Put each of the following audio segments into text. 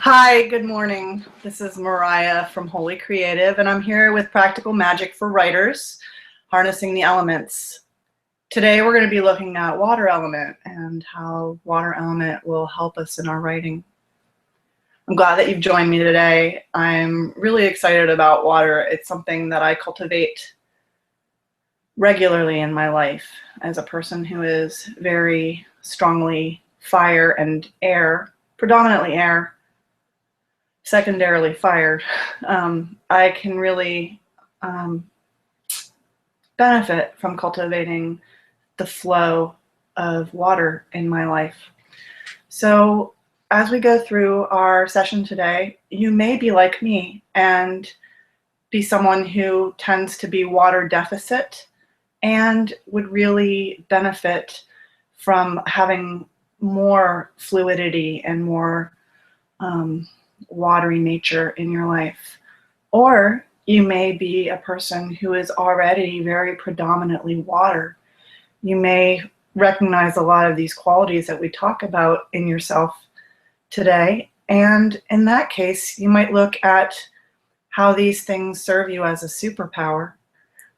Hi, good morning. This is Mariah from Holy Creative, and I'm here with Practical Magic for Writers, Harnessing the Elements. Today we're going to be looking at water element and how water element will help us in our writing. I'm glad that you've joined me today. I'm really excited about water. It's something that I cultivate regularly in my life as a person who is very strongly fire and air, predominantly air, secondarily fire. I can really benefit from cultivating the flow of water in my life. So as we go through our session today, you may be like me and be someone who tends to be water deficit and would really benefit from having more fluidity and more watery nature in your life. Or you may be a person who is already very predominantly water. You may recognize a lot of these qualities that we talk about in yourself today. And in that case, you might look at how these things serve you as a superpower,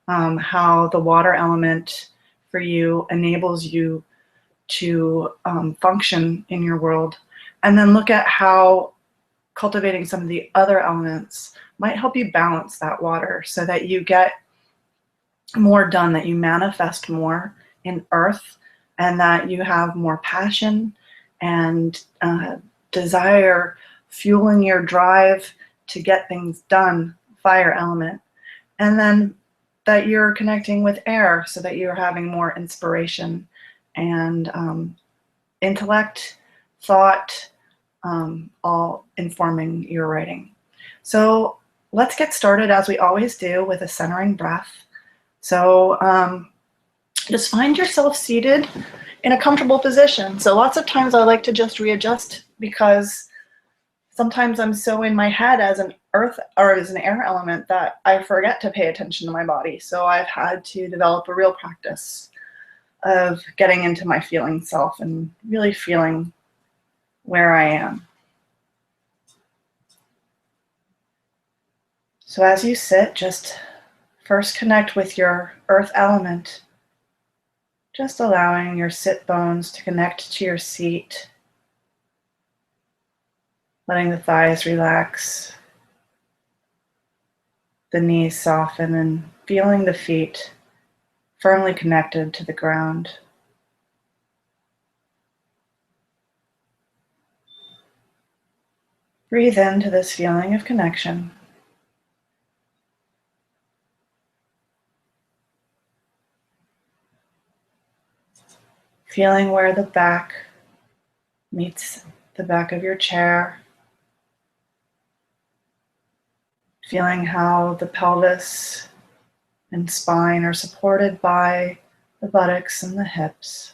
how the water element for you enables you to function in your world, and then look at how cultivating some of the other elements might help you balance that water so that you get more done, that you manifest more in earth, and that you have more passion and desire fueling your drive to get things done, fire element. And then that you're connecting with air so that you're having more inspiration and intellect, thought, all informing your writing. So let's get started, as we always do, with a centering breath. So just find yourself seated in a comfortable position. So lots of times I like to just readjust because sometimes I'm so in my head as an earth or as an air element that I forget to pay attention to my body. So I've had to develop a real practice of getting into my feeling self and really feeling where I am. So as you sit, just first connect with your earth element, just allowing your sit bones to connect to your seat, letting the thighs relax, the knees soften, and feeling the feet firmly connected to the ground. Breathe into this feeling of connection. Feeling where the back meets the back of your chair. Feeling how the pelvis and spine are supported by the buttocks and the hips.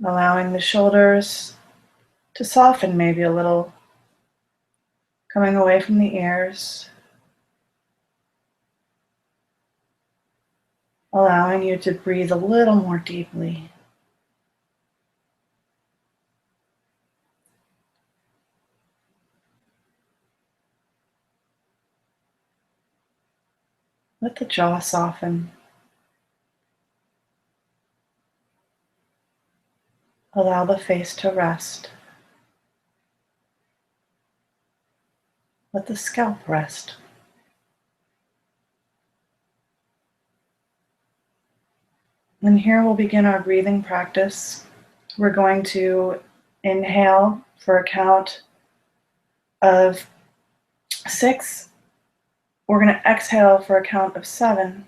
Allowing the shoulders to soften maybe a little, coming away from the ears. Allowing you to breathe a little more deeply. Let the jaw soften. Allow the face to rest. Let the scalp rest. And here we'll begin our breathing practice. We're going to inhale for a count of 6. We're going to exhale for a count of 7.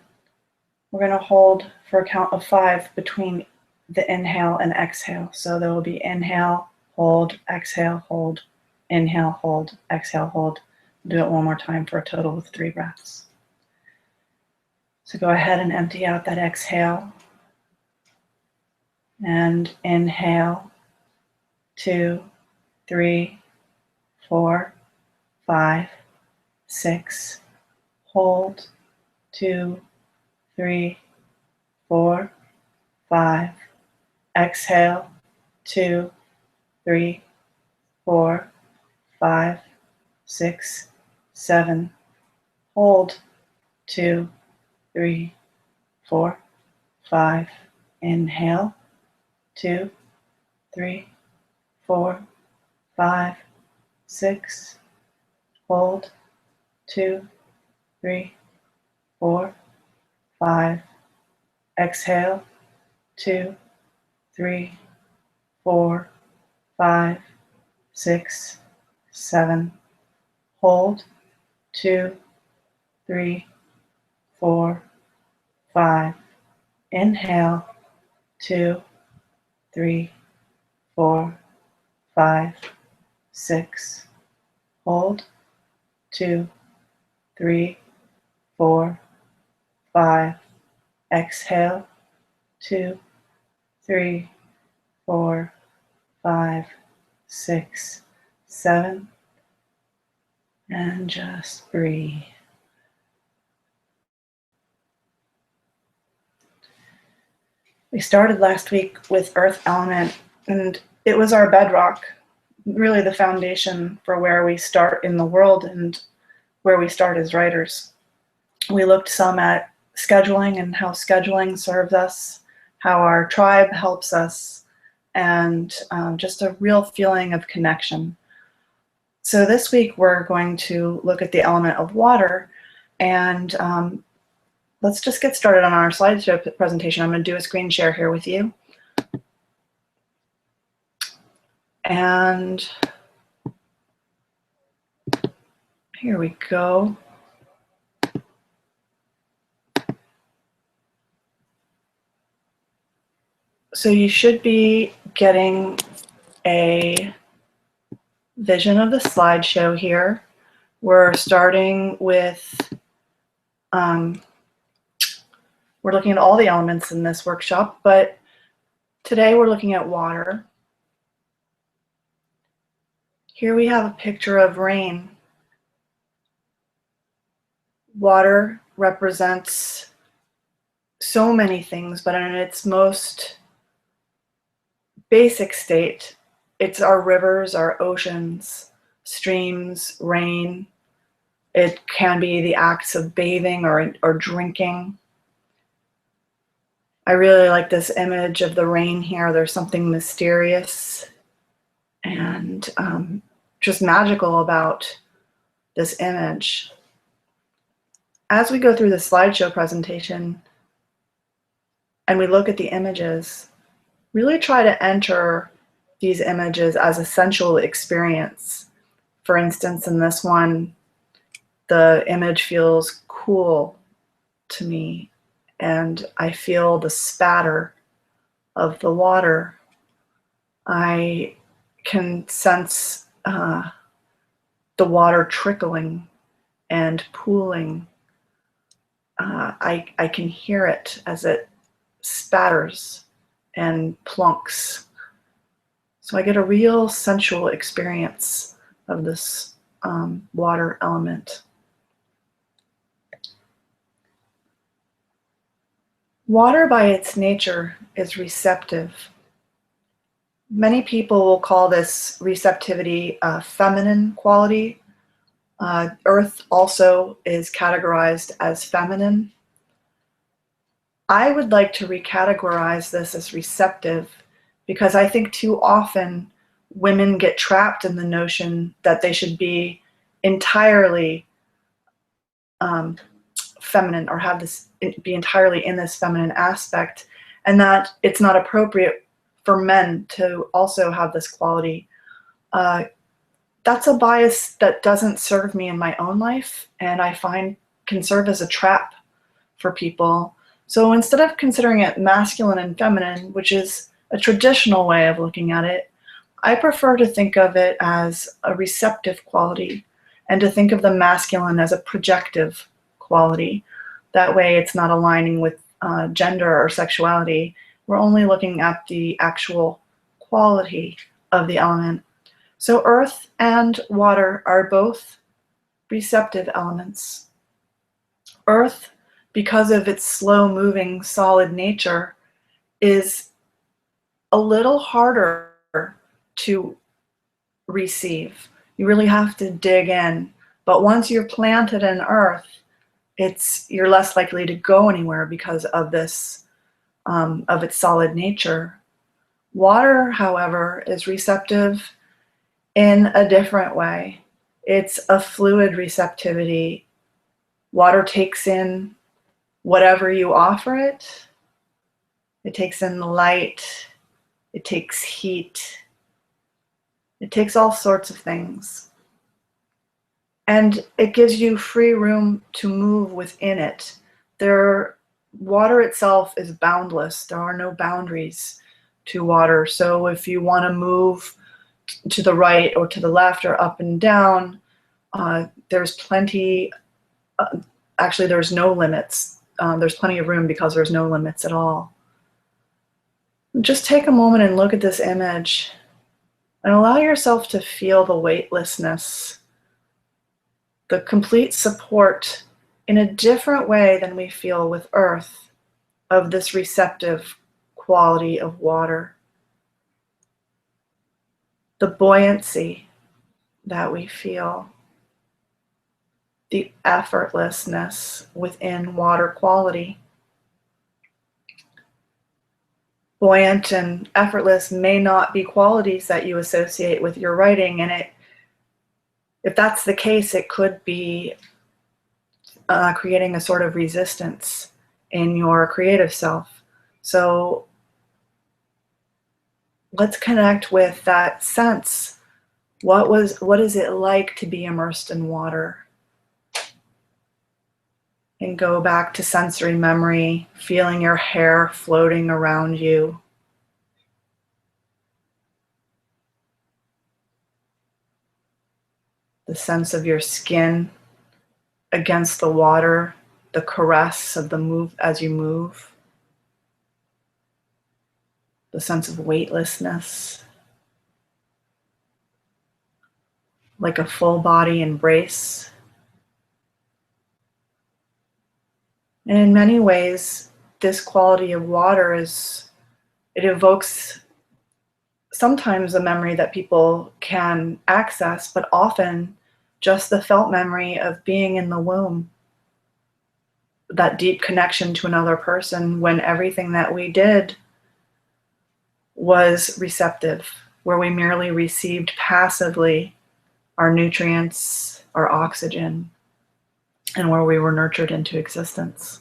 We're going to hold for a count of 5 between the inhale and exhale. So there will be inhale, hold, exhale, hold, inhale, hold, exhale, hold. Do it one more time for a total of 3 breaths. So go ahead and empty out that exhale. And inhale, 2, 3, 4, 5, 6. Hold, 2, 3, 4, 5, Exhale, 2, 3, 4, 5, 6, 7. Hold, 2, 3, 4, 5. Inhale, 2, 3, 4, 5, 6. Hold, 2, 3, 4, 5. Exhale, 2, 3, 4, 5, 6, 7. Hold, 2, 3, 4, 5. Inhale, 2, 3, 4, 5, 6. Hold, 2, 3, 4, 5. Exhale, 2, 3, 4, 5, 6, 7. And just breathe. We started last week with earth element, and it was our bedrock, really the foundation for where we start in the world and where we start as writers. We looked some at scheduling and how scheduling serves us, how our tribe helps us, and just a real feeling of connection. So this week we're going to look at the element of water, and let's just get started on our slideshow presentation. I'm going to do a screen share here with you. And here we go. So you should be getting a vision of the slideshow here. We're starting with, we're looking at all the elements in this workshop, but today we're looking at water. Here we have a picture of rain. Water represents so many things, but in its most basic state, it's our rivers, our oceans, streams, rain. It can be the acts of bathing or drinking. I really like this image of the rain here. There's something mysterious and just magical about this image. As we go through the slideshow presentation and we look at the images, really try to enter these images as a sensual experience. For instance, in this one, the image feels cool to me, and I feel the spatter of the water. I can sense the water trickling and pooling. I can hear it as it spatters and plunks. So I get a real sensual experience of this water element. Water by its nature is receptive. Many people will call this receptivity a feminine quality. Earth also is categorized as feminine. I would like to recategorize this as receptive because I think too often women get trapped in the notion that they should be entirely feminine or be entirely in this feminine aspect, and that it's not appropriate for men to also have this quality. That's a bias that doesn't serve me in my own life, and I find can serve as a trap for people. So instead of considering it masculine and feminine, which is a traditional way of looking at it, I prefer to think of it as a receptive quality and to think of the masculine as a projective quality. That way it's not aligning with gender or sexuality. We're only looking at the actual quality of the element. So earth and water are both receptive elements. Earth, because of its slow-moving, solid nature, is a little harder to receive. You really have to dig in. But once you're planted in earth, you're less likely to go anywhere because of this, of its solid nature. Water, however, is receptive in a different way. It's a fluid receptivity. Water takes in whatever you offer it. It takes in light. It takes heat. It takes all sorts of things. And it gives you free room to move within it. Water itself is boundless. There are no boundaries to water. So if you want to move to the right or to the left or up and down, there's plenty. Actually, there's no limits. There's plenty of room because there's no limits at all. Just take a moment and look at this image and allow yourself to feel the weightlessness, the complete support in a different way than we feel with earth of this receptive quality of water. The buoyancy that we feel, the effortlessness within water quality. Buoyant and effortless may not be qualities that you associate with your writing, and if that's the case, it could be creating a sort of resistance in your creative self. So let's connect with that sense. What is it like to be immersed in water? And go back to sensory memory, feeling your hair floating around you. The sense of your skin against the water, the caress of the move as you move. The sense of weightlessness. Like a full body embrace. And in many ways, this quality of water it evokes sometimes a memory that people can access, but often just the felt memory of being in the womb. That deep connection to another person when everything that we did was receptive, where we merely received passively our nutrients, our oxygen, and where we were nurtured into existence.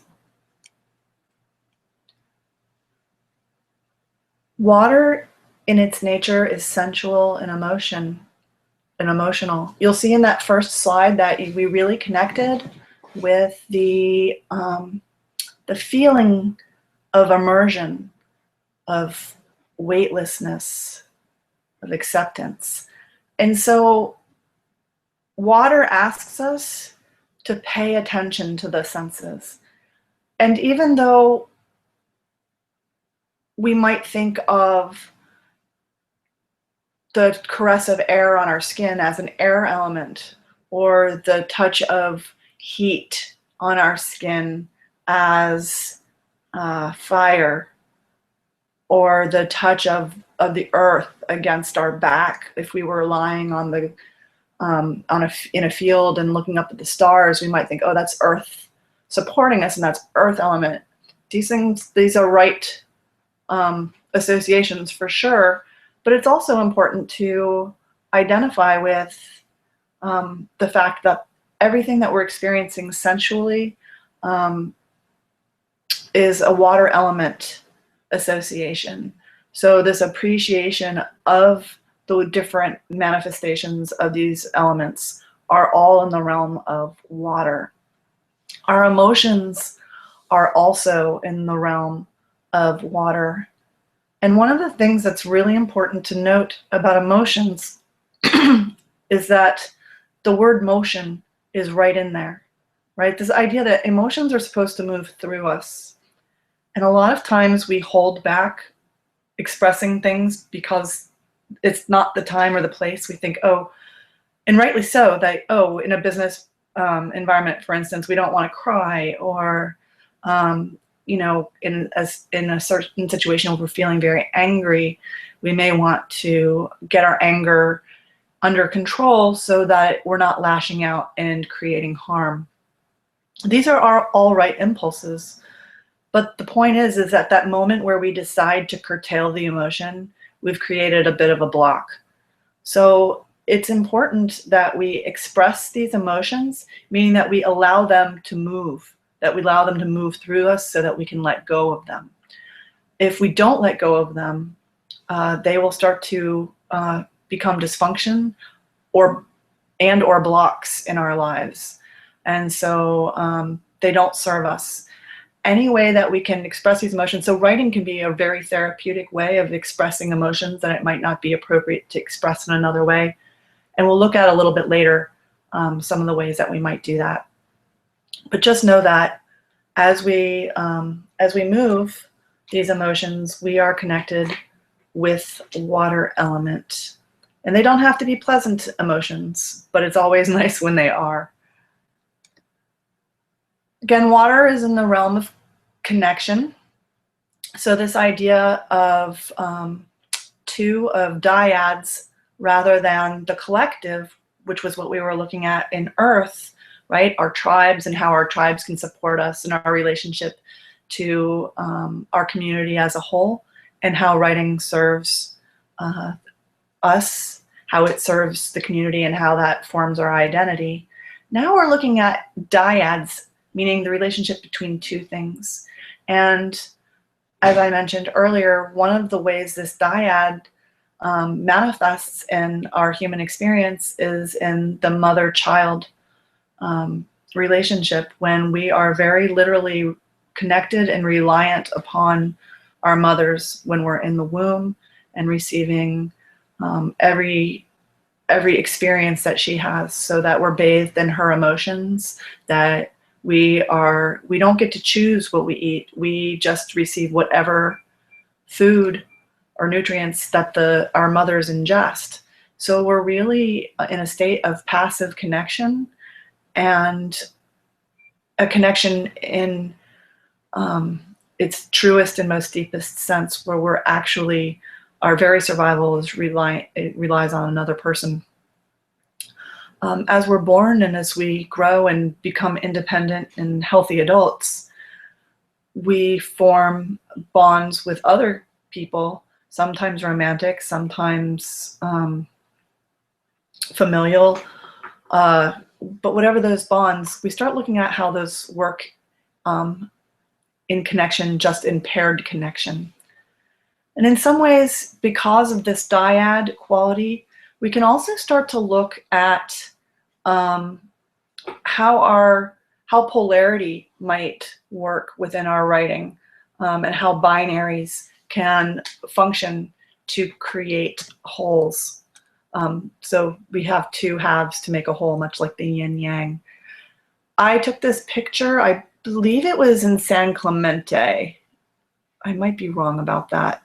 Water in its nature is sensual and emotional. You'll see in that first slide that we really connected with the feeling of immersion, of weightlessness, of acceptance. And so water asks us to pay attention to the senses. And even though we might think of the caress of air on our skin as an air element, or the touch of heat on our skin as fire, or the touch of the earth against our back. If we were lying on in a field and looking up at the stars, we might think, oh, that's earth supporting us, and that's earth element. These are right associations for sure, but it's also important to identify with the fact that everything that we're experiencing sensually is a water element association. So this appreciation of the different manifestations of these elements are all in the realm of water. Our emotions are also in the realm of water. And one of the things that's really important to note about emotions is that the word motion is right in there, right? This idea that emotions are supposed to move through us. And a lot of times we hold back expressing things because it's not the time or the place. We think, oh, and rightly so, that, oh, in a business environment, for instance, we don't want to cry, or in a certain situation where we're feeling very angry, we may want to get our anger under control so that we're not lashing out and creating harm. These are all right impulses, but the point is at that moment where we decide to curtail the emotion, we've created a bit of a block. So it's important that we express these emotions, meaning that we allow them to move, that we allow them to move through us so that we can let go of them. If we don't let go of them, they will start to become dysfunction or blocks in our lives. And so they don't serve us. Any way that we can express these emotions, so writing can be a very therapeutic way of expressing emotions that it might not be appropriate to express in another way. And we'll look at a little bit later some of the ways that we might do that. But just know that as we move these emotions, we are connected with water element. And they don't have to be pleasant emotions, but it's always nice when they are. Again, water is in the realm of connection. So this idea of two of dyads rather than the collective, which was what we were looking at in Earth, right? Our tribes and how our tribes can support us in our relationship to our community as a whole, and how writing serves us, how it serves the community, and how that forms our identity. Now we're looking at dyads, meaning the relationship between two things. And as I mentioned earlier, one of the ways this dyad manifests in our human experience is in the mother-child relationship, when we are very literally connected and reliant upon our mothers when we're in the womb and receiving every experience that she has, so that we're bathed in her emotions, that we don't get to choose what we eat. We just receive whatever food or nutrients that our mothers ingest. So we're really in a state of passive connection, and a connection in its truest and most deepest sense, where we're actually, our very survival relies on another person. As we're born and as we grow and become independent and healthy adults, we form bonds with other people, sometimes romantic, sometimes familial, but whatever those bonds, we start looking at how those work in connection, just in paired connection. And in some ways, because of this dyad quality, we can also start to look at how polarity might work within our writing, and how binaries can function to create wholes. So we have two halves to make a whole, much like the yin yang. I took this picture, I believe it was in San Clemente. I might be wrong about that.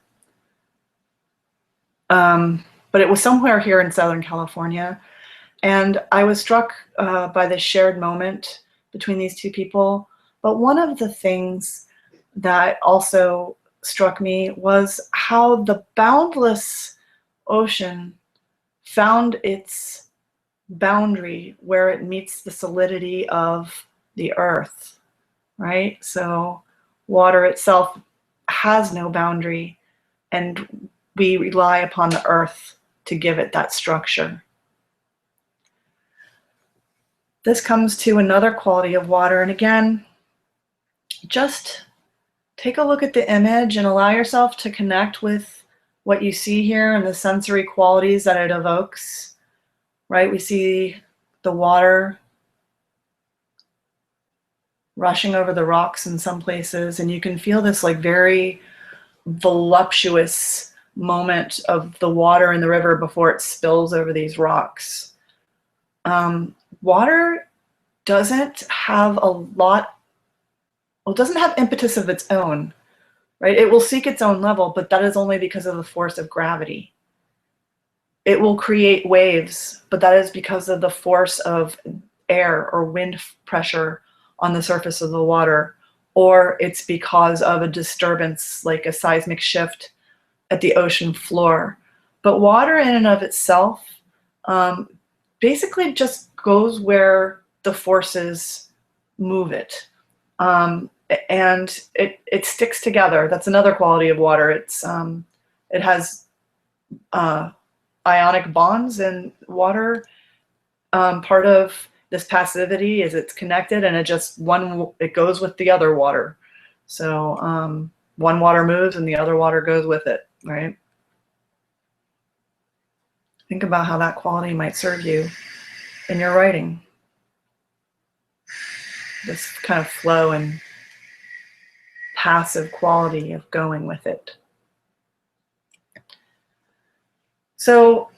But it was somewhere here in Southern California. And I was struck by the shared moment between these two people. But one of the things that also struck me was how the boundless ocean found its boundary where it meets the solidity of the earth, right? So water itself has no boundary, and we rely upon the earth to give it that structure. This comes to another quality of water, and again, just take a look at the image and allow yourself to connect with what you see here and the sensory qualities that it evokes, right? We see the water rushing over the rocks in some places, and you can feel this like very voluptuous moment of the water in the river before it spills over these rocks. Water doesn't have it doesn't have impetus of its own, right? It will seek its own level, but that is only because of the force of gravity. It will create waves, but that is because of the force of air or wind pressure on the surface of the water, or it's because of a disturbance like a seismic shift at the ocean floor. But water in and of itself basically just goes where the forces move it. And it sticks together. That's another quality of water. It has ionic bonds, and water, part of this passivity is it's connected, and it goes with the other water. So one water moves and the other water goes with it, right? Think about how that quality might serve you in your writing. This kind of flow and passive quality of going with it. So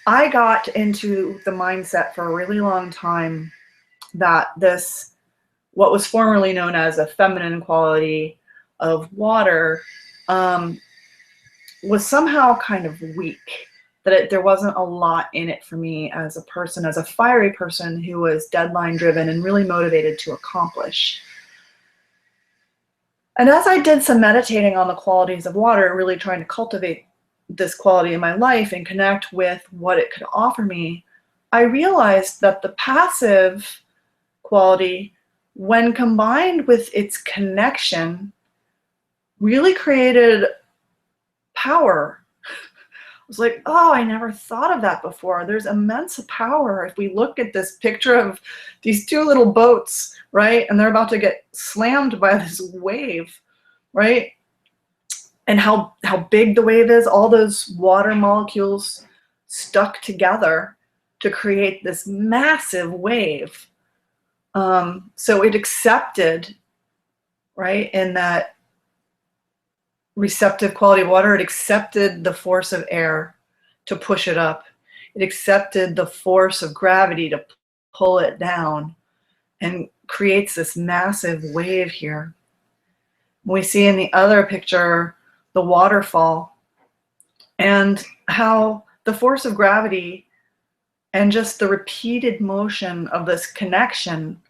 I got into the mindset for a really long time that what was formerly known as a feminine quality of water, was somehow kind of weak, that there wasn't a lot in it for me as a person, as a fiery person who was deadline driven and really motivated to accomplish. And as I did some meditating on the qualities of water, really trying to cultivate this quality in my life and connect with what it could offer me, I realized that the passive quality, when combined with its connection, really created power. I was like, oh, I never thought of that before. There's immense power if we look at this picture of these two little boats, right? And they're about to get slammed by this wave, right? And how big the wave is, all those water molecules stuck together to create this massive wave. So it accepted, right, in that receptive quality of water, it accepted the force of air to push it up. It accepted the force of gravity to pull it down, and creates this massive wave here. We see in the other picture the waterfall, and how the force of gravity and just the repeated motion of this connection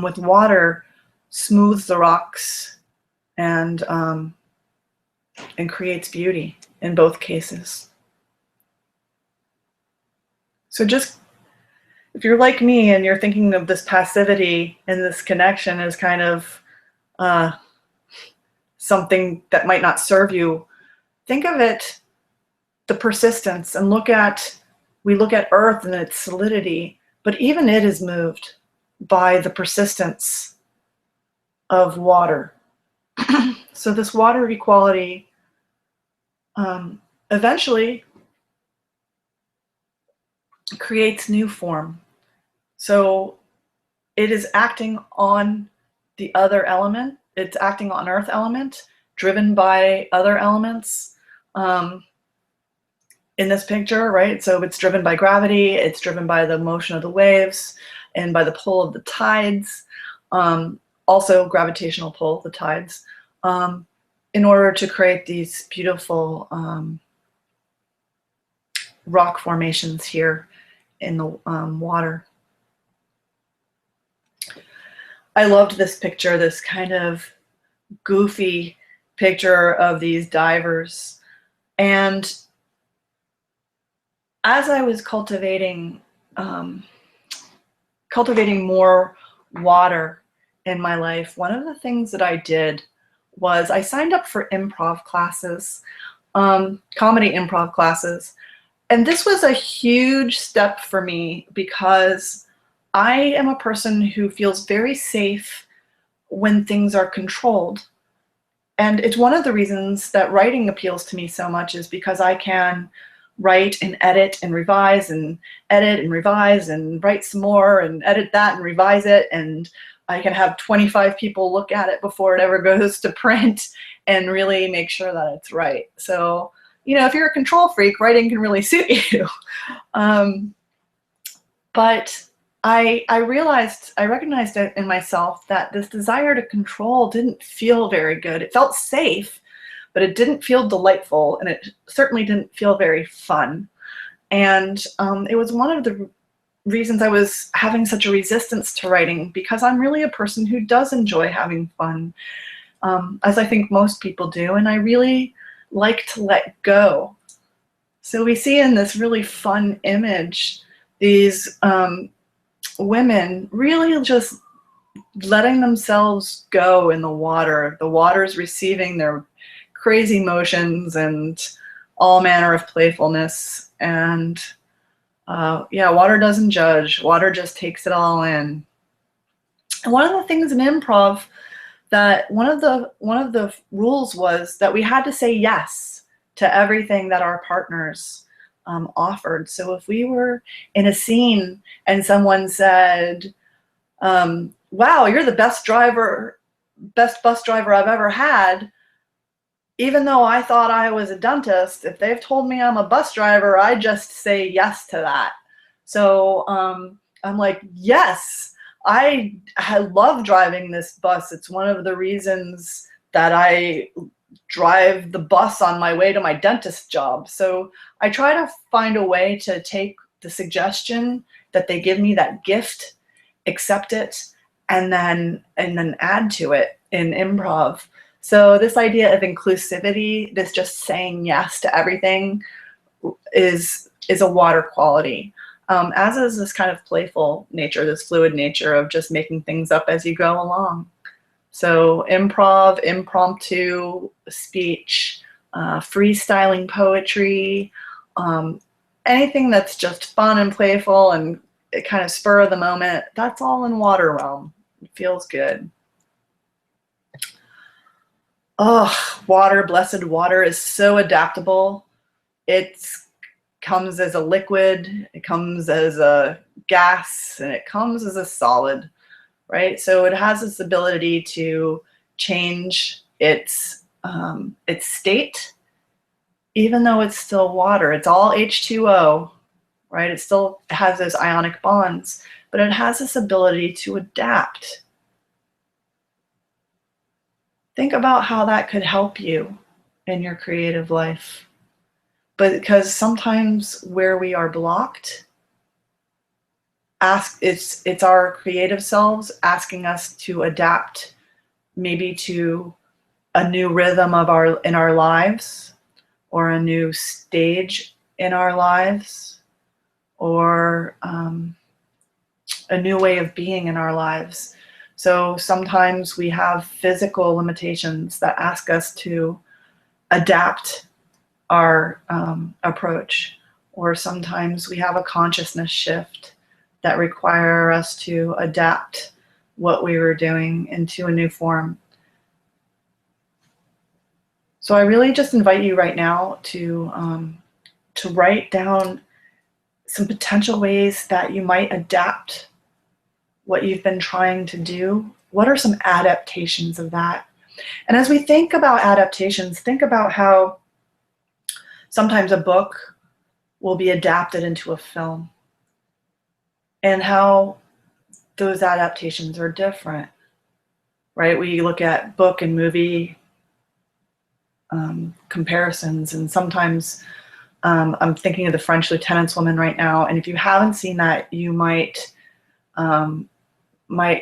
with water smooths the rocks and creates beauty in both cases. So just, if you're like me and you're thinking of this passivity and this connection as kind of something that might not serve you, think of it, the persistence, and we look at Earth and its solidity, but even it is moved by the persistence of water. So this water equality eventually creates new form. So it is acting on the other element. It's acting on earth element, driven by other elements in this picture, right? So it's driven by gravity, it's driven by the motion of the waves, and by the pull of the tides, also gravitational pull, the tides, in order to create these beautiful rock formations here in the water. I loved this picture, this kind of goofy picture of these divers. And as I was cultivating more water in my life, one of the things that I did was I signed up for improv classes, comedy improv classes. And this was a huge step for me because I am a person who feels very safe when things are controlled. And it's one of the reasons that writing appeals to me so much, is because I can write and edit and revise and edit and revise and write some more and edit that and revise it. And I can have 25 people look at it before it ever goes to print and really make sure that it's right. So, you know, if you're a control freak, writing can really suit you. But I recognized it in myself that this desire to control didn't feel very good. It felt safe, but it didn't feel delightful, and it certainly didn't feel very fun. And it was one of the reasons I was having such a resistance to writing, because I'm really a person who does enjoy having fun, as I think most people do, and I really like to let go. So we see in this really fun image these women really just letting themselves go in the water. The water's receiving their crazy motions and all manner of playfulness. And yeah, water doesn't judge. Water just takes it all in. And one of the things in improv, that one of the rules was that we had to say yes to everything that our partners offered. So if we were in a scene and someone said, wow, you're the best bus driver I've ever had, even though I thought I was a dentist, if they've told me I'm a bus driver, I just say yes to that. So I'm like, yes, I love driving this bus. It's one of the reasons that I drive the bus on my way to my dentist job. So I try to find a way to take the suggestion that they give me, that gift, accept it, and then add to it in improv. So this idea of inclusivity, this just saying yes to everything, is a water quality. As is this kind of playful nature, this fluid nature of just making things up as you go along. So improv, impromptu speech, freestyling poetry, anything that's just fun and playful and kind of spur of the moment, that's all in water realm. It feels good. Oh, water, blessed water, is so adaptable. It comes as a liquid, it comes as a gas, and it comes as a solid, right? So it has this ability to change its state, even though it's still water. It's all H2O, right? It still has those ionic bonds, but it has this ability to adapt. Think about how that could help you in your creative life. But because sometimes where we are blocked, it's our creative selves asking us to adapt, maybe to a new rhythm in our lives, or a new stage in our lives, or a new way of being in our lives. So sometimes we have physical limitations that ask us to adapt our approach, or sometimes we have a consciousness shift that require us to adapt what we were doing into a new form. So I really just invite you right now to write down some potential ways that you might adapt what you've been trying to do. What are some adaptations of that? And as we think about adaptations, think about how sometimes a book will be adapted into a film, and how those adaptations are different, right? We look at book and movie comparisons, and sometimes I'm thinking of The French Lieutenant's Woman right now, and if you haven't seen that, you might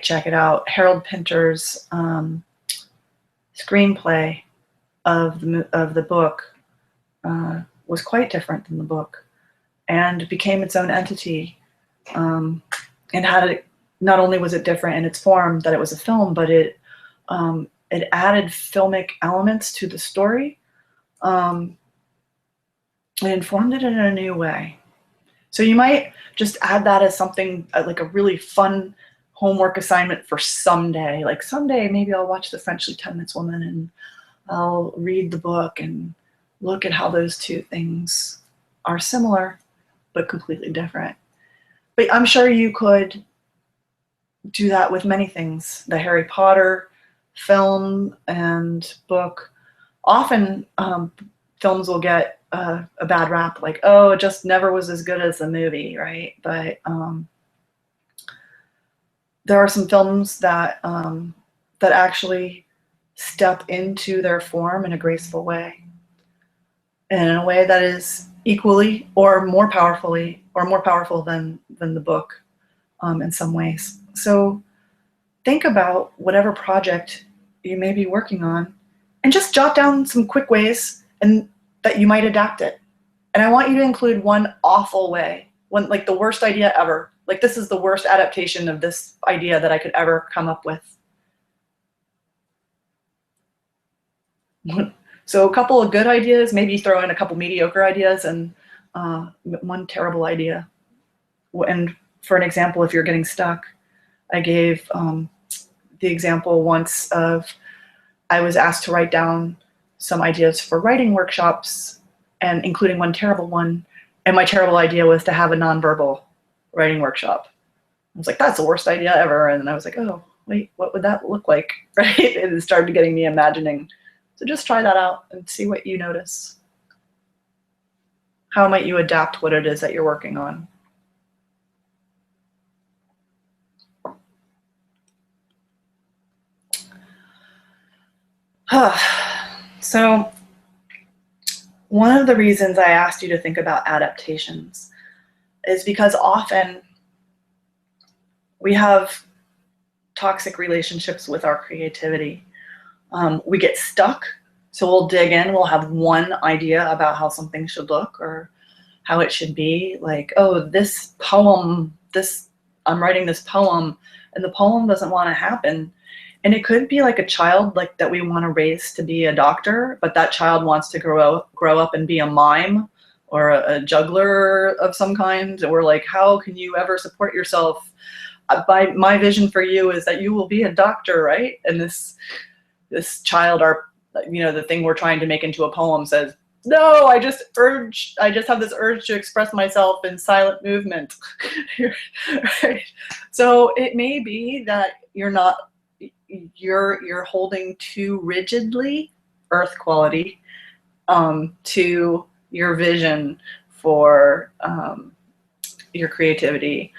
check it out. Harold Pinter's screenplay of the book was quite different than the book, and became its own entity, and not only was it different in its form that it was a film, but it added filmic elements to the story. It informed it in a new way. So you might just add that as something like a really fun homework assignment for someday. Like someday maybe I'll watch The French Lieutenant's Woman and I'll read the book and look at how those two things are similar but completely different. But I'm sure you could do that with many things. The Harry Potter film and book. Often films will get a bad rap, like, oh, it just never was as good as the movie, right? But there are some films that actually step into their form in a graceful way, and in a way that is equally or more powerful than the book in some ways. So think about whatever project you may be working on and just jot down some quick ways and that you might adapt it. And I want you to include one awful way, one like the worst idea ever. Like, this is the worst adaptation of this idea that I could ever come up with. So a couple of good ideas, maybe throw in a couple mediocre ideas and one terrible idea. And for an example, if you're getting stuck, I gave the example once of I was asked to write down some ideas for writing workshops, and including one terrible one. And my terrible idea was to have a nonverbal writing workshop. I was like, that's the worst idea ever. And I was like, oh, wait, what would that look like? Right? And it started getting me imagining. So just try that out and see what you notice. How might you adapt what it is that you're working on? So one of the reasons I asked you to think about adaptations is because often we have toxic relationships with our creativity. We get stuck, so we'll dig in, we'll have one idea about how something should look or how it should be. Like, oh, this poem, I'm writing this poem, and the poem doesn't want to happen. And it could be like a child like that we want to raise to be a doctor, but that child wants to grow up and be a mime or a juggler of some kind. And we're like, how can you ever support yourself? My vision for you is that you will be a doctor, right? And this child, the thing we're trying to make into a poem says, no, I just have this urge to express myself in silent movement. Right? So it may be that you're holding too rigidly earth quality to your vision for your creativity.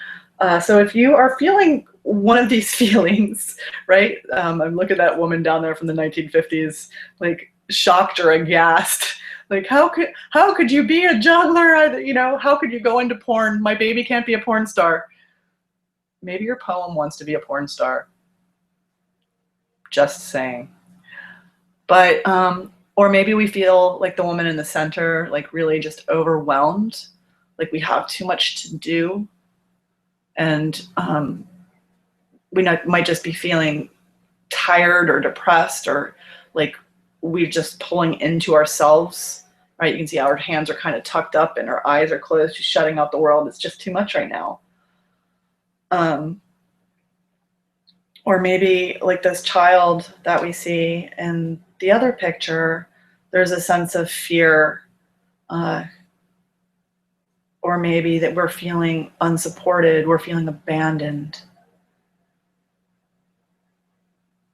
So if you are feeling one of these feelings, right? I'm looking at that woman down there from the 1950s, like shocked or aghast. Like, how could you be a juggler? How could you go into porn? My baby can't be a porn star. Maybe your poem wants to be a porn star. Just saying. But or maybe we feel like the woman in the center, like really just overwhelmed, like we have too much to do, and we might just be feeling tired or depressed, or like we're just pulling into ourselves, right? You can see how our hands are kind of tucked up and our eyes are closed, she's shutting out the world. It's just too much right now. Or maybe like this child that we see in the other picture, there's a sense of fear, or maybe that we're feeling unsupported, we're feeling abandoned.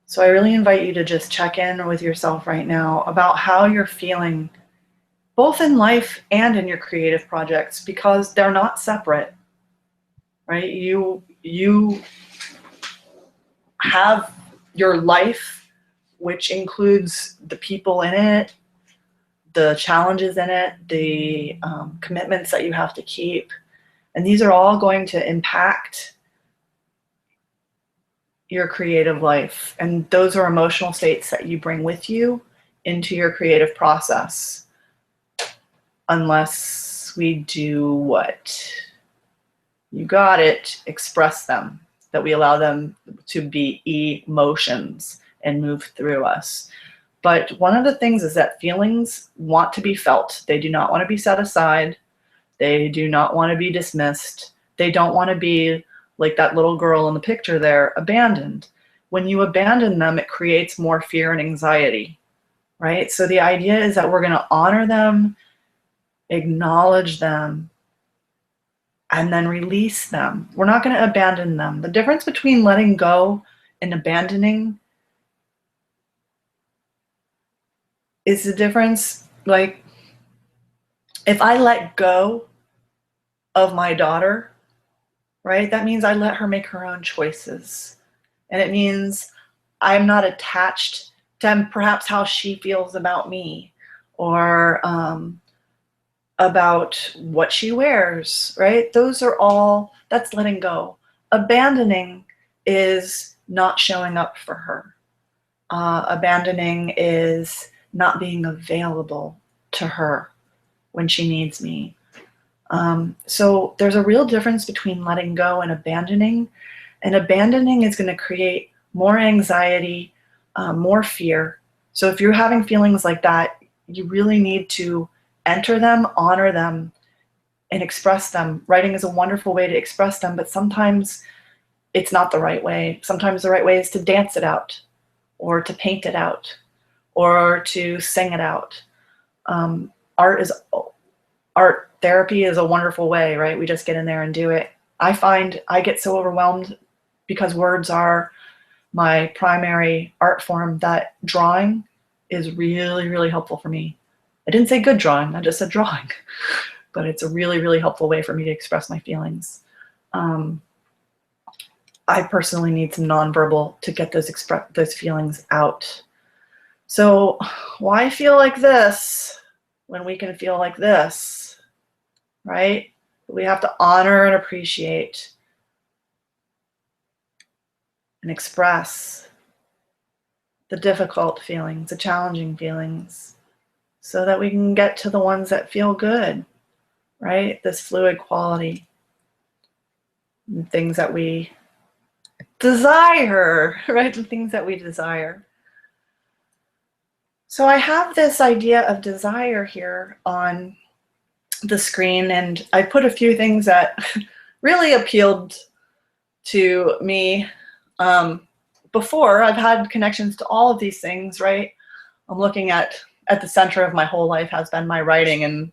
So I really invite you to just check in with yourself right now about how you're feeling, both in life and in your creative projects, because they're not separate, right? You have your life, which includes the people in it, the challenges in it, the commitments that you have to keep. And these are all going to impact your creative life. And those are emotional states that you bring with you into your creative process. Unless we do what? You got it, express them, that we allow them to be emotions and move through us. But one of the things is that feelings want to be felt. They do not want to be set aside. They do not want to be dismissed. They don't want to be like that little girl in the picture there, abandoned. When you abandon them, it creates more fear and anxiety, right? So the idea is that we're going to honor them, acknowledge them, and then release them. We're not going to abandon them. The difference between letting go and abandoning is the difference, like, if I let go of my daughter, right, that means I let her make her own choices. And it means I'm not attached to perhaps how she feels about me, or about what she wears, right? Those are all, that's letting go. Abandoning is not showing up for her. Abandoning is not being available to her when she needs me. So there's a real difference between letting go and abandoning. And abandoning is going to create more anxiety, more fear. So if you're having feelings like that, you really need to enter them, honor them, and express them. Writing is a wonderful way to express them, but sometimes it's not the right way. Sometimes the right way is to dance it out, or to paint it out, or to sing it out. Art therapy is a wonderful way, right? We just get in there and do it. I find I get so overwhelmed because words are my primary art form that drawing is really, really helpful for me. I didn't say good drawing, I just said drawing, but it's a really, really helpful way for me to express my feelings. I personally need some nonverbal to get those feelings out. So why feel like this when we can feel like this, right? We have to honor and appreciate and express the difficult feelings, the challenging feelings, so that we can get to the ones that feel good, right? This fluid quality, and things that we desire, right? The things that we desire. So I have this idea of desire here on the screen, and I put a few things that really appealed to me. Before, I've had connections to all of these things, right? I'm looking at the center of my whole life has been my writing, and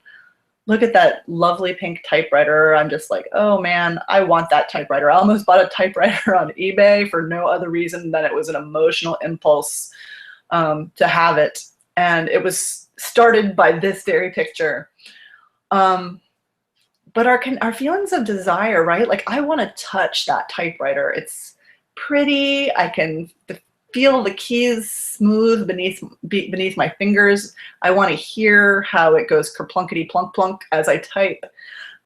look at that lovely pink typewriter. I'm just like, oh man, I want that typewriter. I almost bought a typewriter on eBay for no other reason than it was an emotional impulse to have it. And it was started by this very picture. But our feelings of desire, right? Like, I want to touch that typewriter. It's pretty. I can feel the keys smooth beneath my fingers. I want to hear how it goes kerplunkety plunk plunk as I type.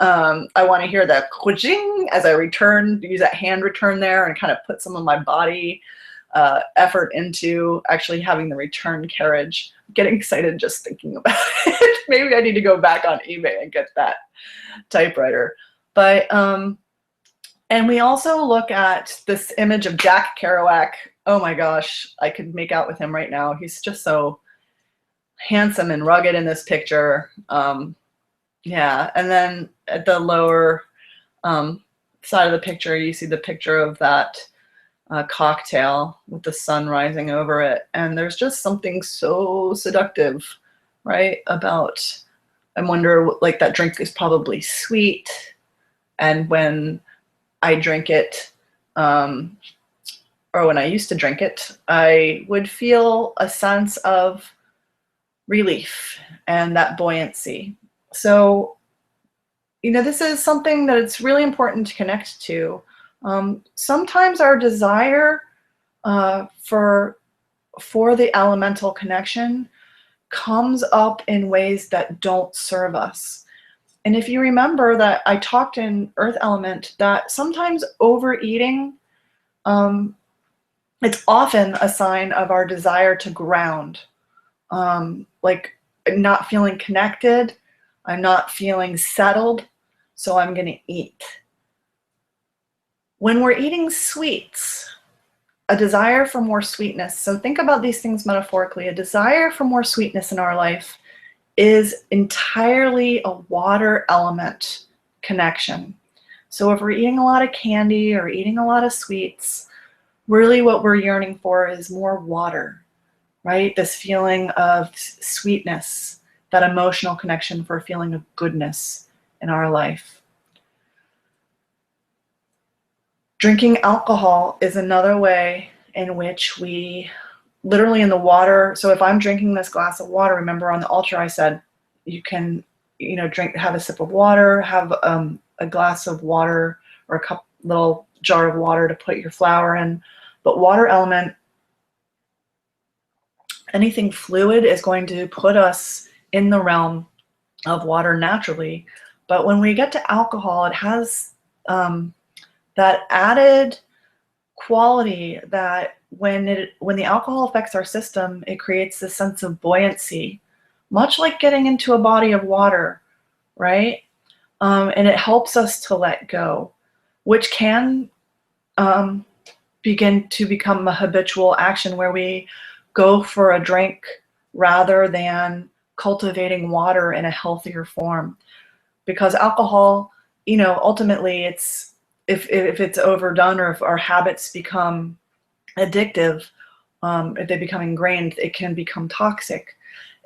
I want to hear that kwajing as I use that hand return there and kind of put some of my body effort into actually having the return carriage. I'm getting excited just thinking about it. Maybe I need to go back on eBay and get that typewriter. But and we also look at this image of Jack Kerouac. Oh my gosh, I could make out with him right now. He's just so handsome and rugged in this picture. Yeah, and then at the lower side of the picture, you see the picture of that cocktail with the sun rising over it. And there's just something so seductive, right? About, I wonder, like, that drink is probably sweet. And when I drink it, or when I used to drink it, I would feel a sense of relief and that buoyancy. So, this is something that it's really important to connect to. Sometimes our desire for the elemental connection comes up in ways that don't serve us. And if you remember that I talked in Earth Element that sometimes overeating, it's often a sign of our desire to ground. Like, not feeling connected, I'm not feeling settled, so I'm going to eat. When we're eating sweets, a desire for more sweetness, so think about these things metaphorically, a desire for more sweetness in our life is entirely a water element connection. So if we're eating a lot of candy or eating a lot of sweets, really what we're yearning for is more water, right? This feeling of sweetness, that emotional connection for a feeling of goodness in our life. Drinking alcohol is another way in which we literally in the water. So if I'm drinking this glass of water, remember on the altar I said you can, have a sip of water, have a glass of water or a little jar of water to put your flour in. But water element, anything fluid is going to put us in the realm of water naturally. But when we get to alcohol, it has that added quality that when the alcohol affects our system, it creates this sense of buoyancy, much like getting into a body of water, right? And it helps us to let go, which can begin to become a habitual action where we go for a drink rather than cultivating water in a healthier form. Because alcohol, ultimately it's, if it's overdone, or if our habits become addictive, if they become ingrained, it can become toxic.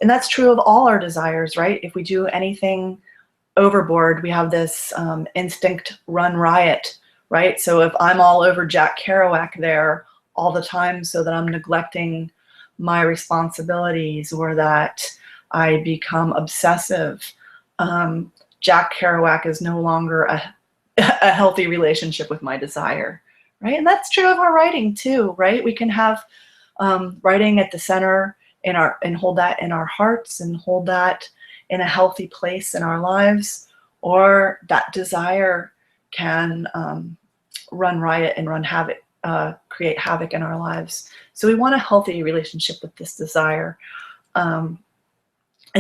And that's true of all our desires, right? If we do anything overboard, we have this instinct run riot, right? So if I'm all over Jack Kerouac there all the time so that I'm neglecting my responsibilities, or that I become obsessive, Jack Kerouac is no longer a healthy relationship with my desire, right? And that's true of our writing too, right? We can have writing at the center and hold that in our hearts, and hold that in a healthy place in our lives, or that desire can run riot and create havoc in our lives. So we want a healthy relationship with this desire, and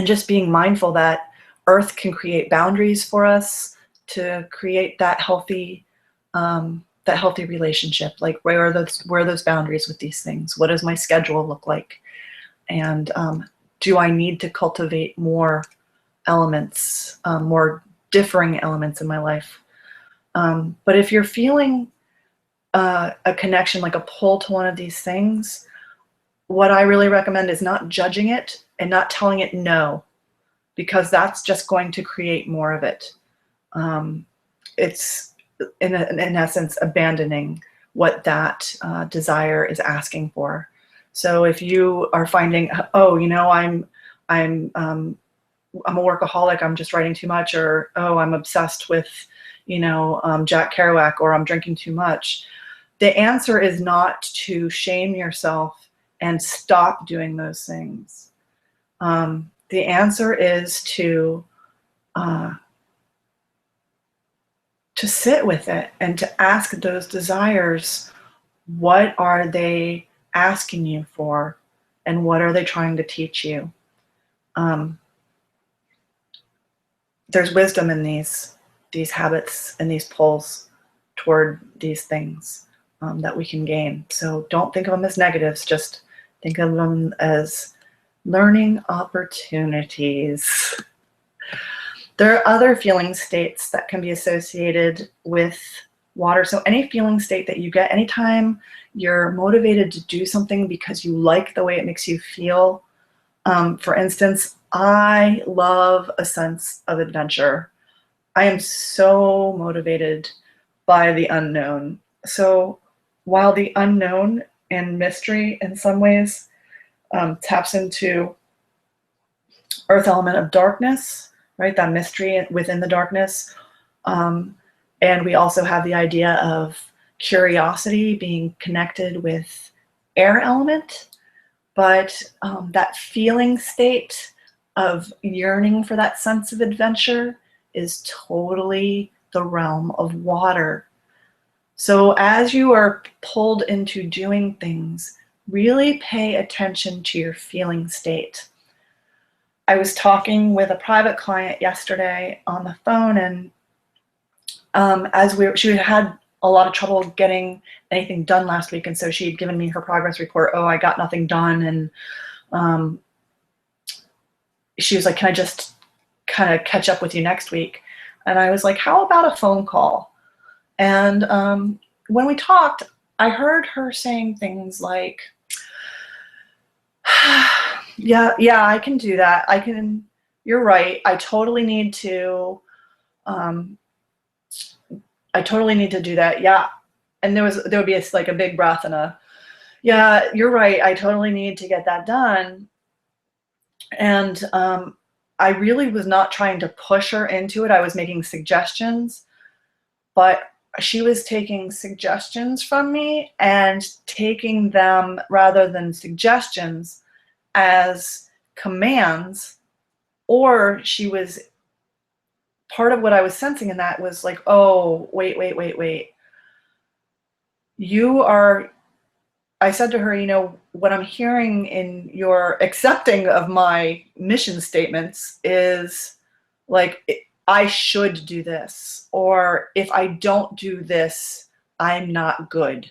just being mindful that Earth can create boundaries for us to create that healthy relationship. Like, where are those boundaries with these things? What does my schedule look like? And do I need to cultivate more elements, more differing elements in my life? But if you're feeling a connection, like a pull to one of these things, what I really recommend is not judging it and not telling it no, because that's just going to create more of it. It's in essence abandoning what that desire is asking for. So if you are finding, oh, I'm a workaholic, I'm just writing too much, or oh, I'm obsessed with Jack Kerouac, or I'm drinking too much, the answer is not to shame yourself and stop doing those things. The answer is to sit with it and to ask those desires, what are they asking you for, and what are they trying to teach you? There's wisdom in these habits and these pulls toward these things that we can gain. So don't think of them as negatives, just think of them as learning opportunities. There are other feeling states that can be associated with water. So any feeling state that you get anytime you're motivated to do something because you like the way it makes you feel. For instance, I love a sense of adventure. I am so motivated by the unknown. So while the unknown and mystery in some ways taps into earth element of darkness, right? That mystery within the darkness. And we also have the idea of curiosity being connected with air element. But that feeling state of yearning for that sense of adventure is totally the realm of water. So as you are pulled into doing things, really pay attention to your feeling state. I was talking with a private client yesterday on the phone, and she had a lot of trouble getting anything done last week, and so she had given me her progress report. Oh, I got nothing done, and she was like, "Can I just kind of catch up with you next week?" And I was like, "How about a phone call?" And when we talked, I heard her saying things like, yeah, I can do that. You're right. I totally need to do that. Yeah. And there would be a big breath and a, yeah, you're right. I totally need to get that done. And I really was not trying to push her into it. I was making suggestions, but she was taking suggestions from me and taking them, rather than suggestions, as commands Or she was, part of what I was sensing in that was like, oh, wait. You are, I said to her, you know, what I'm hearing in your accepting of my mission statements is like, I should do this, or if I don't do this, I'm not good,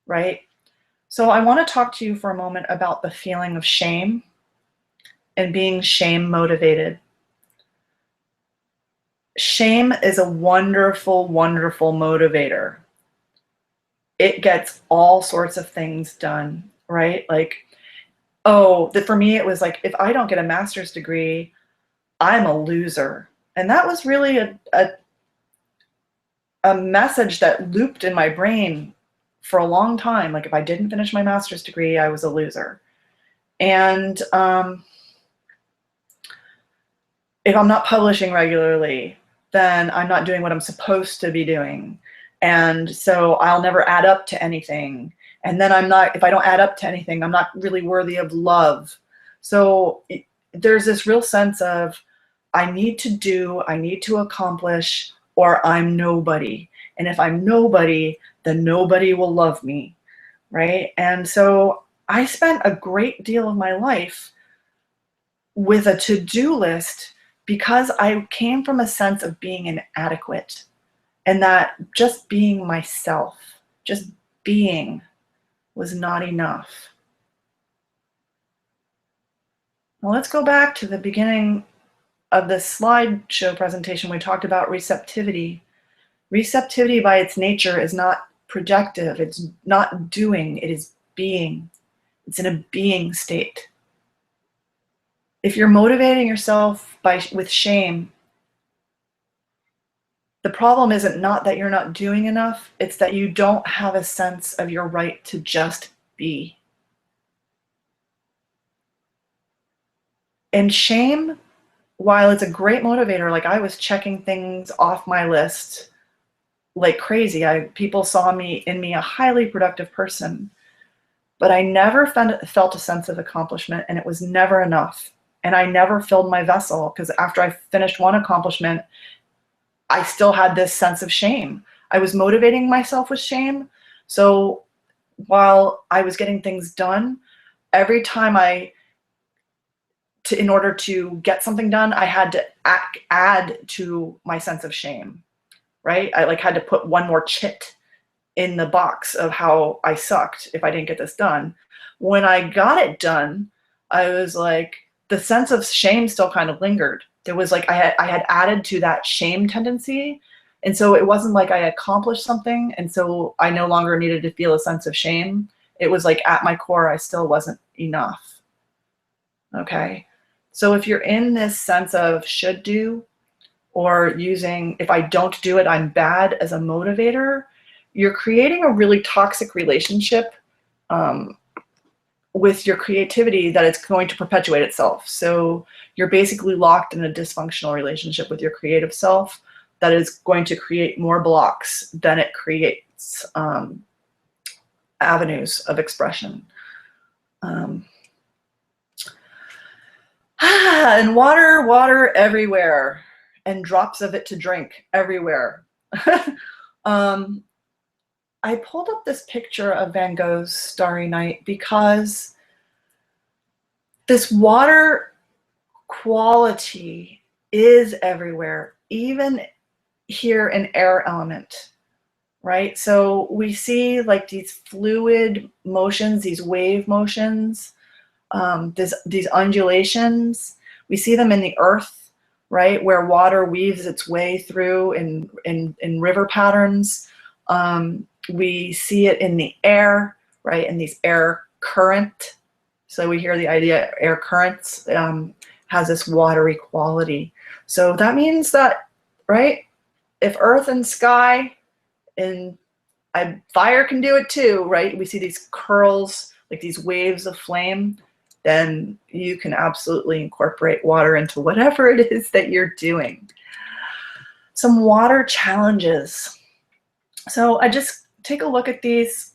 right? So I want to talk to you for a moment about the feeling of shame and being shame motivated. Shame is a wonderful, wonderful motivator. It gets all sorts of things done, right? Like, oh, for me, it was like, if I don't get a master's degree, I'm a loser. And that was really a message that looped in my brain for a long time. Like, if I didn't finish my master's degree, I was a loser. And if I'm not publishing regularly, then I'm not doing what I'm supposed to be doing. And so I'll never add up to anything. And then if I don't add up to anything, I'm not really worthy of love. So there's this real sense of, I need to accomplish, or I'm nobody. And if I'm nobody, then nobody will love me, right? And so I spent a great deal of my life with a to-do list because I came from a sense of being inadequate, and that just being myself, just being, was not enough. Now let's go back to the beginning of this slideshow presentation. We talked about receptivity. Receptivity by its nature is not projective. It's not doing, it is being. It's in a being state. If you're motivating yourself with shame, the problem isn't not that you're not doing enough, it's that you don't have a sense of your right to just be. And shame, while it's a great motivator, like I was checking things off my list like crazy. People saw in me a highly productive person, but I never felt a sense of accomplishment, and it was never enough. And I never filled my vessel, because after I finished one accomplishment, I still had this sense of shame. I was motivating myself with shame. So while I was getting things done, every time in order to get something done, I had to add to my sense of shame, right? I like had to put one more chit in the box of how I sucked if I didn't get this done. When I got it done, I was like, the sense of shame still kind of lingered. There was like, I had added to that shame tendency. And so it wasn't like I accomplished something, and so I no longer needed to feel a sense of shame. It was like, at my core, I still wasn't enough. Okay. So if you're in this sense of should do, or using, if I don't do it, I'm bad as a motivator, you're creating a really toxic relationship with your creativity that it's going to perpetuate itself. So you're basically locked in a dysfunctional relationship with your creative self that is going to create more blocks than it creates avenues of expression. And water everywhere, and drops of it to drink everywhere. I pulled up this picture of Van Gogh's Starry Night because this water quality is everywhere, even here in air element, right? So we see like these fluid motions, these wave motions, these undulations. We see them in the earth, right, where water weaves its way through in river patterns. We see it in the air, right, in these air current. So we hear the idea air currents has this watery quality. So that means that, right, if earth and sky and fire can do it too, right? We see these curls, like these waves of flame, then you can absolutely incorporate water into whatever it is that you're doing. Some water challenges. So I just take a look at these.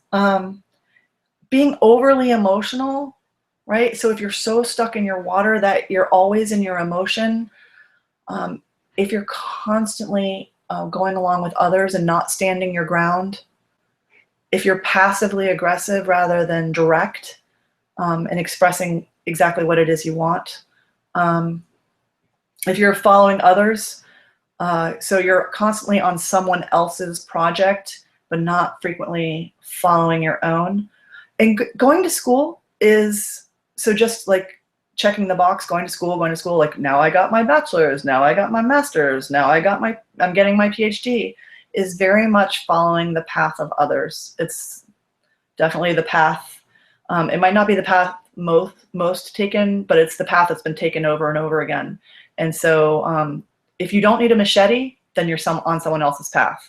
Being overly emotional right? So if you're so stuck in your water that you're always in your emotion, if you're constantly going along with others and not standing your ground, if you're passively aggressive rather than direct, and expressing exactly what it is you want, if you're following others, so you're constantly on someone else's project, but not frequently following your own. And going to school is, so just like checking the box, going to school, like now I got my bachelor's, now I got my master's, now I'm getting my PhD, is very much following the path of others. It's definitely the path. It might not be the path most taken, but it's the path that's been taken over and over again. And so if you don't need a machete, then you're on someone else's path,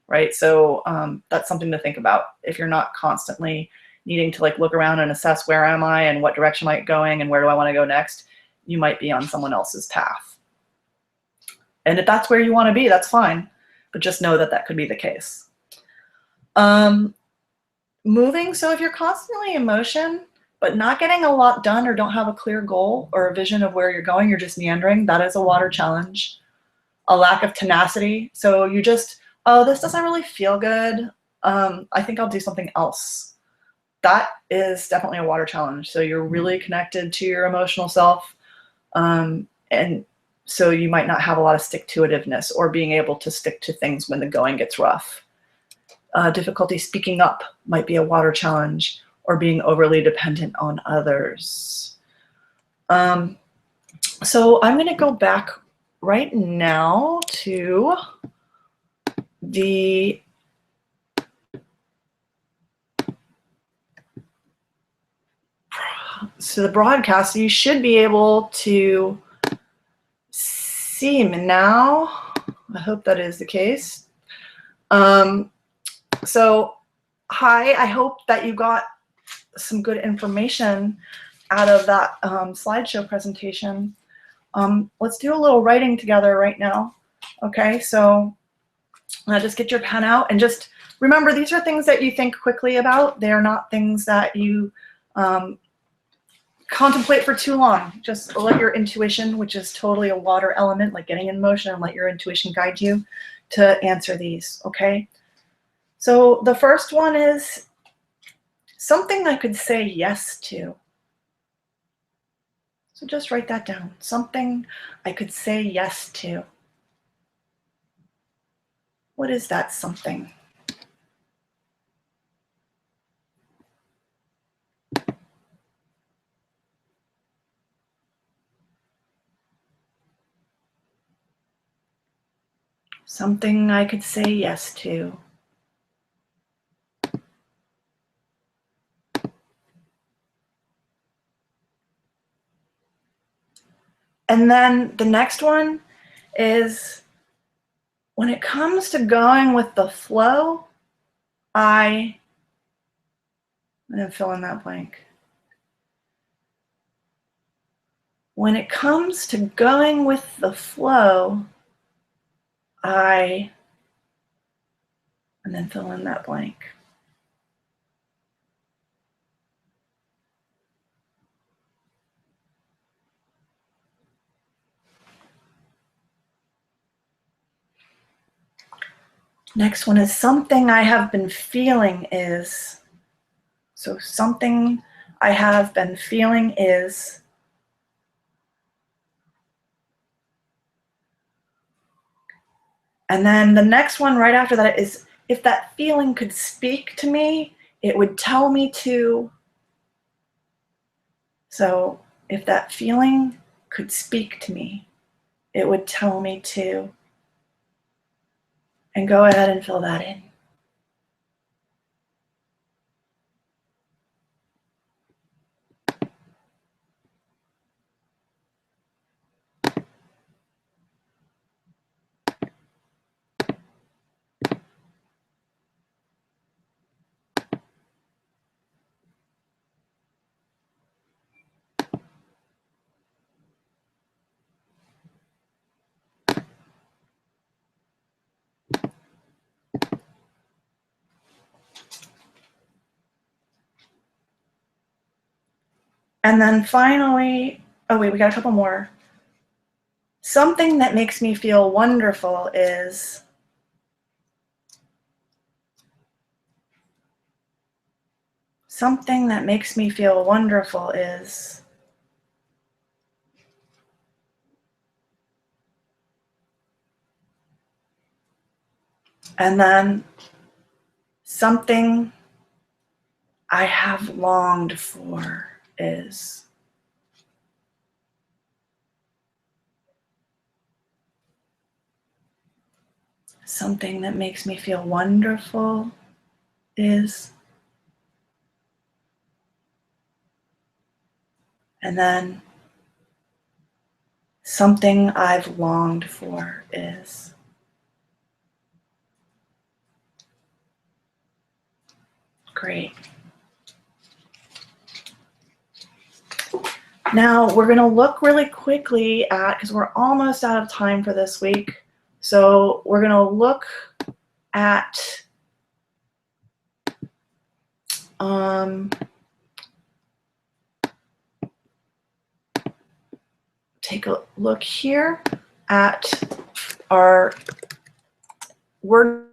right? So that's something to think about. If you're not constantly needing to like look around and assess where am I and what direction am I going and where do I want to go next, you might be on someone else's path. And if that's where you want to be, that's fine. But just know that that could be the case. Moving, so if you're constantly in motion, but not getting a lot done or don't have a clear goal or a vision of where you're going, you're just meandering, that is a water challenge. A lack of tenacity, so you just, oh, this doesn't really feel good. I think I'll do something else. That is definitely a water challenge. So you're really connected to your emotional self. And so you might not have a lot of stick-to-itiveness or being able to stick to things when the going gets rough. Difficulty speaking up might be a water challenge, or being overly dependent on others. So I'm going to go back right now to the broadcast. So you should be able to see me now. I hope that is the case. So hi, I hope that you got some good information out of that slideshow presentation. Let's do a little writing together right now. Okay, so just get your pen out and just remember, these are things that you think quickly about. They are not things that you contemplate for too long. Just let your intuition, which is totally a water element, like getting in motion, and let your intuition guide you to answer these, okay? So the first one is something I could say yes to. So just write that down. Something I could say yes to. What is that something? Something I could say yes to. And then the next one is, when it comes to going with the flow, and then fill in that blank. When it comes to going with the flow, and then fill in that blank. Next one is something I have been feeling is. So something I have been feeling is. And then the next one right after that is, if that feeling could speak to me, it would tell me to. So if that feeling could speak to me, it would tell me to. And go ahead and fill that in. And then finally, oh wait, we got a couple more. Something that makes me feel wonderful is something that makes me feel wonderful is and then something I have longed for is something that makes me feel wonderful is, and then something I've longed for is. Great. Now we're going to look really quickly at, because we're almost out of time for this week, so we're going to look at take a look here at our word